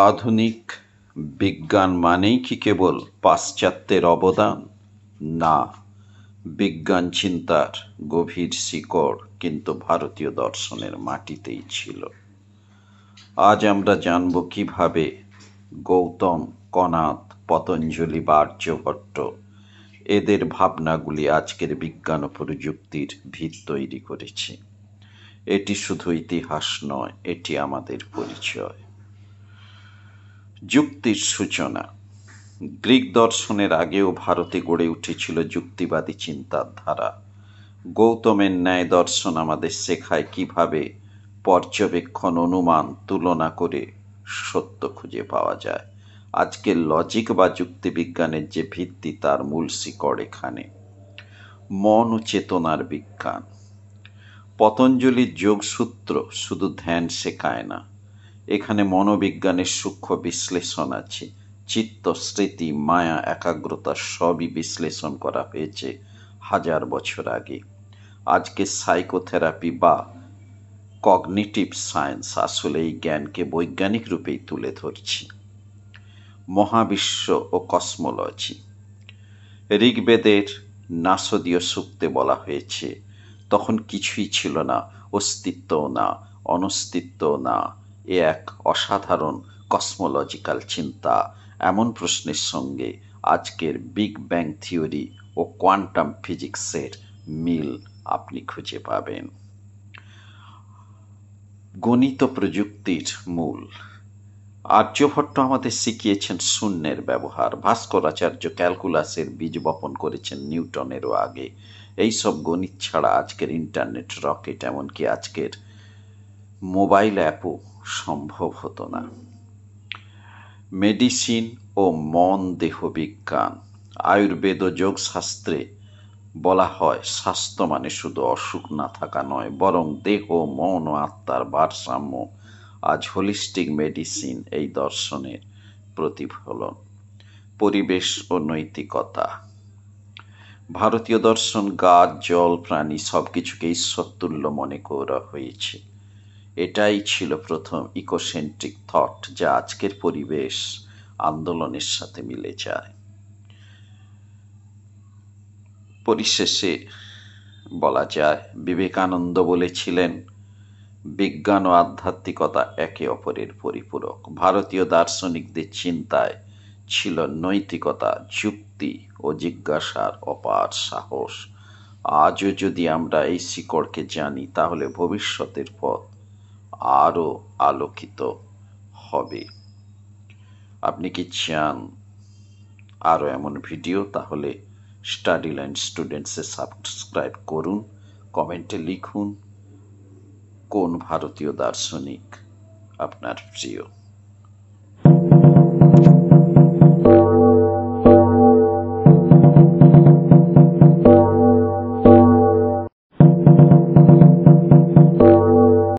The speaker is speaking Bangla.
আধুনিক বিজ্ঞান মানেই কি কেবল পাশ্চাত্যের অবদান? না, বিজ্ঞান চিন্তার গভীর শিকড় কিন্তু ভারতীয় দর্শনের মাটিতেই ছিল। আজ আমরা জানব কিভাবে গৌতম, কনাদ, পতঞ্জলি বা আর্যভট্ট এদের ভাবনাগুলি আজকের বিজ্ঞান ও প্রযুক্তির ভিত তৈরি করেছে। এটি শুধু ইতিহাস নয়, এটি আমাদের পরিচয়। যুক্তির সূচনা। গ্রিক দর্শনের আগেও ভারতে গড়ে উঠেছিল যুক্তিবাদী চিন্তার ধারা। গৌতমের ন্যায় দর্শন আমাদের শেখায় কিভাবে পর্যবেক্ষণ, অনুমান, তুলনা করে সত্য খুঁজে পাওয়া যায়। আজকের লজিক বা যুক্তিবিজ্ঞানের যে ভিত্তি, তার মূল শিকড় এখানে। মন ও চেতনার বিজ্ঞান। পতঞ্জলির যোগসূত্র শুধু ধ্যান শেখায় না, এখানে মনোবিজ্ঞানের সূক্ষ্ম বিশ্লেষণ আছে। চিত্ত, স্মৃতি, মায়া, একাগ্রতা সবই বিশ্লেষণ করা হয়েছে হাজার বছর আগে। আজকে সাইকোথেরাপি বা কগনিটিভ সায়েন্স আসলে এই জ্ঞানকে বৈজ্ঞানিক রূপেই তুলে ধরছে। মহাবিশ্ব ও কসমোলজি। ঋগ্বেদের নাসদীয় সূক্তে বলা হয়েছে, তখন কিছুই ছিল না, অস্তিত্বও না, অনস্তিত্বও না। এ এক অসাধারণ কসমোলজিক্যাল চিন্তা। এমন প্রশ্নের সঙ্গে আজকের বিগ ব্যাং থিওরি ও কোয়ান্টাম ফিজিক্সের মিল আপনি খুঁজে পাবেন। গণিত প্রযুক্তির মূল। আর্যভট্ট আমাদের শিখিয়েছেন শূন্যের ব্যবহার। ভাস্করাচার্য ক্যালকুলাসের বীজ বপন করেছেন নিউটনেরও আগে। এইসব গণিত ছাড়া আজকের ইন্টারনেট, রকেট, এমনকি আজকের মোবাইল অ্যাপও সম্ভব হতো না। মেডিসিন ও মন দেহ বিজ্ঞান। আয়ুর্বেদ ও যোগশাস্ত্রে বলা হয়, স্বাস্থ্য মানে শুধু অসুখ না থাকা নয়, বরং দেহ, মন ও আত্মার ভারসাম্য। আজ হোলিস্টিক মেডিসিন এই দর্শনের প্রতিফলন। পরিবেশ ও নৈতিকতা। ভারতীয় দর্শন গাছ, জল, প্রাণী সবকিছুকে ঈশ্বরতুল্য মনে করা হয়েছে। এটাই ছিল প্রথম ইকোসেন্ট্রিক থট, যা আজকের পরিবেশ আন্দোলনের সাথে মিলে যায়। পরিশেষে বলা যায়, বিবেকানন্দ বলেছিলেন, বিজ্ঞান ও আধ্যাত্মিকতা একে অপরের পরিপূরক। ভারতীয় দার্শনিকদের চিন্তায় ছিল নৈতিকতা, যুক্তি ও জিজ্ঞাসার অপার সাহস। আজও যদি আমরা এই শিকড়কে জানি, তাহলে ভবিষ্যতের পথ আরও আলোকিত হবে। আপনি কি চান আরও এমন ভিডিও? তাহলে স্টাডি লাইন স্টুডেন্টসে সাবস্ক্রাইব করুন। কমেন্টে লিখুন কোন ভারতীয় দার্শনিক আপনার প্রিয়।